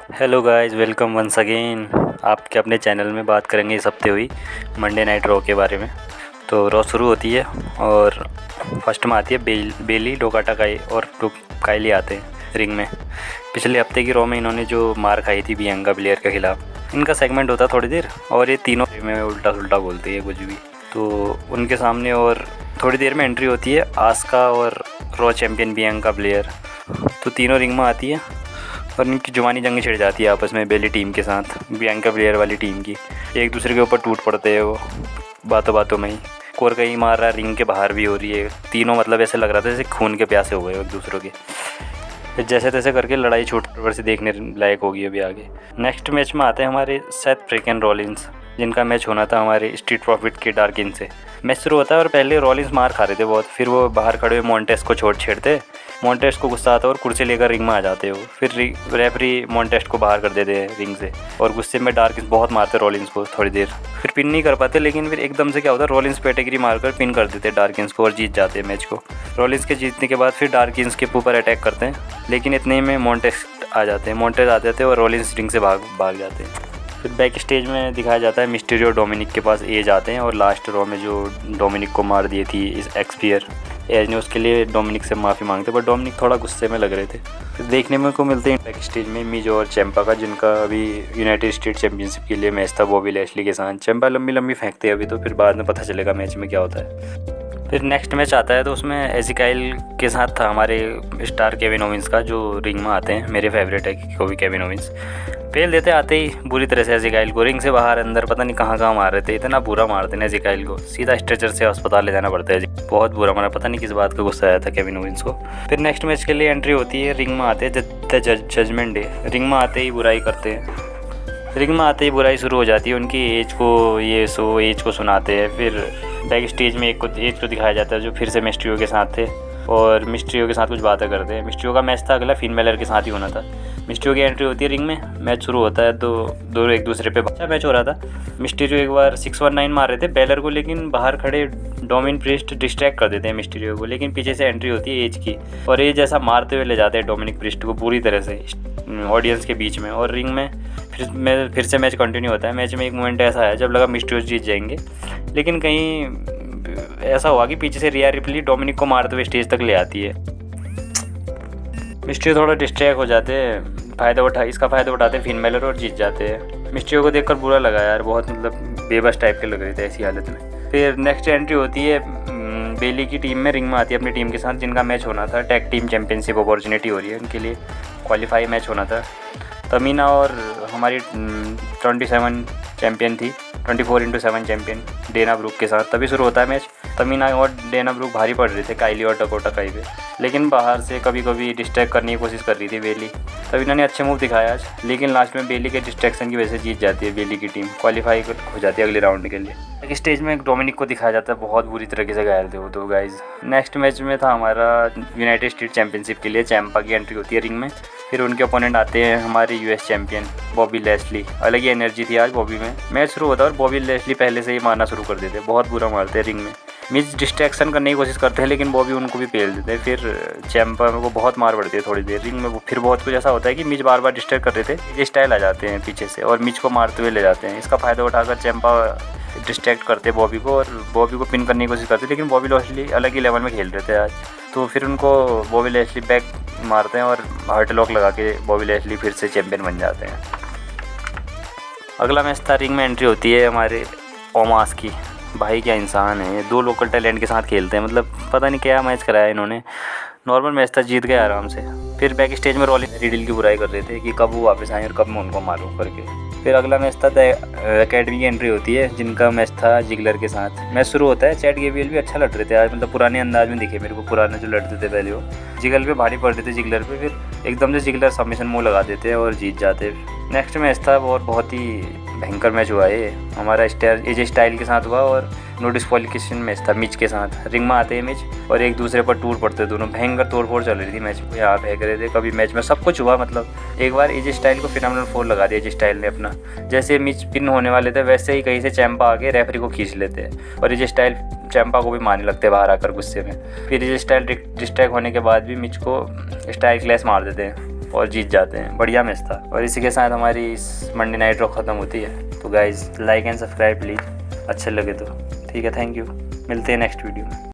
Hello guys, welcome once again. आपके अपने channel में बात करेंगे इस हफ्ते हुई मंडे नाइट रॉ के बारे में। तो रॉ शुरू होती है और फर्स्ट में आती है बेली, डोकाटा काई और काइली आते हैं रिंग में। पिछले हफ्ते की रॉ में इन्होंने जो मार खाई थी बियांका ब्लेयर के खिलाफ, इनका सेगमेंट होता थोड़ी देर और ये तीनों में उल्टा सुल्टा बोलती है कुछ भी। तो उनके सामने और थोड़ी देर में एंट्री होती है आस्का और रॉ चैम्पियन बियांका ब्लेयर। तो तीनों रिंग में आती है और इनकी जुबानी जंग छिड़ जाती है आपस में बेली टीम के साथ, बियांका ब्लेयर वाली टीम की। एक दूसरे के ऊपर टूट पड़ते हैं वो बातों बातों में ही। कोर कहीं मार रहा है, रिंग के बाहर भी हो रही है। तीनों मतलब ऐसे लग रहा था जैसे खून के प्यासे हो गए एक दूसरों के। फिर जैसे तैसे करके लड़ाई छोटे से देखने लायक होगी अभी आगे। नेक्स्ट मैच में आते हैं हमारे सेथ फ्रीकिन रॉलिंस, जिनका मैच होना था हमारे स्ट्रीट प्रॉफिट के डार्किन से। मैच शुरू होता है और पहले रॉलिंस मार खा रहे थे बहुत, फिर वो बाहर खड़े हुए मोंटेस को छेड़ते। मोंटेस को गुस्सा आता है और कुर्सी लेकर रिंग में आ जाते हो। फिर रेफरी मोंटेस को बाहर कर देते हैं रिंग से और गुस्से में डार्किंस बहुत मारते रॉलिंस को थोड़ी देर। फिर पिन नहीं कर पाते, लेकिन फिर एकदम से क्या होता है, रॉलिंस पेटेगिरी मारकर पिन कर देते डार्किंस को और जीत जाते हैं मैच को। रॉलिंस के जीतने के बाद फिर डार्किंस के ऊपर अटैक करते हैं, लेकिन इतने में मोंटेस आ जाते हैं और रॉलिंस रिंग से भाग जाते हैं। फिर बैक स्टेज में दिखाया जाता है मिस्टीरियो डोमिनिक के पास एज आते हैं और लास्ट रॉ में जो डोमिनिक को मार दी थी इस एक्सपियर, एज ने उसके लिए डोमिनिक से माफ़ी मांगते, बट डोमिनिक थोड़ा गुस्से में लग रहे थे। फिर देखने में को मिलते हैं बैक स्टेज में मिज और चैम्पा का, जिनका अभी यूनाइटेड स्टेट चैम्पियनशिप के लिए मैच था बॉबी लैशली के साथ। चैम्पा लंबी फेंकते हैं अभी, तो फिर बाद में पता चलेगा मैच में क्या होता है। फिर नेक्स्ट मैच आता है तो उसमें एजिकाइल के साथ था हमारे स्टार केविन ओवेंस का, जो रिंग में आते हैं। मेरे फेवरेट है केविन ओवेंस। फेल देते आते ही बुरी तरह से एजिकाइल को, रिंग से बाहर अंदर पता नहीं कहाँ मार रहे थे। इतना बुरा मारते हैं एजिकाइल को, सीधा स्ट्रेचर से अस्पताल ले जाना पड़ता है। बहुत बुरा मारा, पता नहीं किस बात का गुस्सा आया था केविन ओवेंस को। फिर नेक्स्ट मैच के लिए एंट्री होती है, रिंग में आते हैं द जजमेंट डे। रिंग में आते ही बुराई करते हैं, रिंग में आते ही बुराई शुरू हो जाती है उनकी। एज को सुनाते हैं। फिर बैक स्टेज में एक को दिखाया जाता है जो फिर से मिस्ट्रियो के साथ थे और मिस्ट्रियो के साथ कुछ बातें करते हैं। मिस्ट्रियो का मैच था अगला फिन बेलर के साथ ही होना था। मिस्ट्रियो की एंट्री होती है रिंग में, मैच शुरू होता है। दो एक दूसरे पे अच्छा मैच हो रहा था। मिस्टीरियो एक बार 619 मार रहे थे बेलर को, लेकिन बाहर खड़े डोमिन प्रिस्ट डिस्ट्रैक्ट कर देते हैं मिस्टीरियो को, लेकिन पीछे से एंट्री होती है एज की और एज ऐसा मारते हुए ले जाते हैं डोमिनिक प्रिस्ट को पूरी तरह से ऑडियंस के बीच में। और रिंग में फिर से मैच कंटिन्यू होता है। मैच में एक मोमेंट ऐसा है जब लगा मिस्टीरियो जीत जाएंगे, लेकिन कहीं ऐसा हुआ कि पीछे से रिया रिप्ली डोमिनिक को मारते हुए स्टेज तक ले आती है। मिस्टीरियो थोड़ा डिस्ट्रैक्ट हो जाते हैं, इसका फ़ायदा उठाते फिन बेलर और जीत जाते हैं। मिस्टीरियो को देखकर बुरा लगा यार, बहुत मतलब बेबस टाइप के लग रहे थे ऐसी हालत में। फिर नेक्स्ट एंट्री होती है बेली की टीम में, रिंग में आती है अपनी टीम के साथ, जिनका मैच होना था टैग टीम चैंपियनशिप अपॉर्चुनिटी हो रही है उनके लिए, क्वालिफाई मैच होना था। तमीना और हमारी 27 चैम्पियन थी, 24x7 चैम्पियन डेना ब्रूक के साथ। तभी शुरू होता है मैच। तमीना और डेना ब्रूक भारी पड़ रहे थे काइली और डकोटा काई पे, लेकिन बाहर से कभी कभी डिस्ट्रैक्ट करने की कोशिश कर रही थी बेली। तमीना ने अच्छे मूव दिखाया आज, लेकिन लास्ट में बेली के डिस्ट्रैक्शन की वजह से जीत जाती है बेली की टीम, क्वालिफाई हो जाती है अगले राउंड के लिए। एक स्टेज में डोमिनिक को दिखाया जाता है, बहुत बुरी तरीके से घायल थे वो दो गाइज। नेक्स्ट मैच में था हमारा यूनाइटेड स्टेट चैंपियनशिप के लिए, चैम्पा की एंट्री होती है रिंग में। फिर उनके ओपोनेंट आते हैं हमारे यूएस चैंपियन बॉबी लैशली। अलग ही एनर्जी थी आज बॉबी में। मैच शुरू होता है और बॉबी लैशली पहले से ही मारना शुरू कर देते, बहुत बुरा मारते हैं रिंग में। मिस डिस्ट्रैक्शन करने की कोशिश करते हैं, लेकिन बॉबी उनको भी पेल देते हैं। फिर चैम्पा को बहुत मार पड़ती है थोड़ी देर रिंग में। फिर बहुत कुछ ऐसा होता है कि मिच बार डिस्ट्रैक्ट कर रहे थे, ये स्टाइल आ जाते हैं पीछे से और मिच को मारते हुए ले जाते हैं। इसका फ़ायदा उठाकर चैम्पा डिस्ट्रैक्ट करते बॉबी को और बॉबी को पिन करने की कोशिश करते, लेकिन बॉबी लैशली अलग ही लेवल में खेल रहे थे आज। तो फिर उनको बॉबी लैशली बैक मारते हैं और हार्ट लॉक लगा के बॉबी लैशली फिर से चैंपियन बन जाते हैं। अगला मैच था, रिंग में एंट्री होती है हमारे ओमास की। भाई क्या इंसान है, दो लोकल टैलेंट के साथ खेलते हैं, मतलब पता नहीं क्या मैच कराया इन्होंने। नॉर्मल मैच था, जीत गए आराम से। फिर बैक स्टेज में रॉलिंस रिडल की बुराई कर रहे थे कि कब वो वापस आए और कब मैं उनको मारूं करके। फिर अगला मैच था एकेडमी की एंट्री होती है, जिनका मैच था जिगलर के साथ। मैच शुरू होता है, चैट गेब्रियल भी अच्छा लड़ रहे थे आज, मतलब पुराने अंदाज में दिखे मेरे को, पुराने जो लड़ते थे पहले वो जिगल पे भारी पड़ रहे थे जिगलर पे। फिर एकदम से जिगलर सबमिशन मुँह लगा देते हैं और जीत जाते। नेक्स्ट मैच था और बहुत ही भयंकर मैच हुआ है हमारा एजे स्टाइल के साथ हुआ और नो डिस्क्वालिफिकेशन मैच था मिच के साथ। रिंग में आते हैं मिच और एक दूसरे पर टूट पड़ते दोनों, भयंकर तोड़फोड़ चल रही थी मैच में। यहाँ फेंक रहे थे कभी, मैच में सब कुछ हुआ। मतलब एक बार एजे स्टाइल को फिनोमिनल 4 लगा दिया एजे स्टाइल ने अपना। जैसे मिच पिन होने वाले थे वैसे ही कहीं से चैम्पा आके रेफरी को खींच लेते हैं और एजे स्टाइल चैम्पा को भी मारने लगते बाहर आकर गुस्से में। फिर एजे स्टाइल डिस्ट्रैक्ट होने के बाद भी मिच को स्टाइल क्लैश मार देते हैं। और जीत जाते हैं। बढ़िया मैच था। और इसी के साथ हमारी इस मंडे नाइट रॉक ख़त्म होती है। तो guys like and subscribe please, अच्छे लगे तो। ठीक है, थैंक यू, मिलते हैं नेक्स्ट वीडियो में।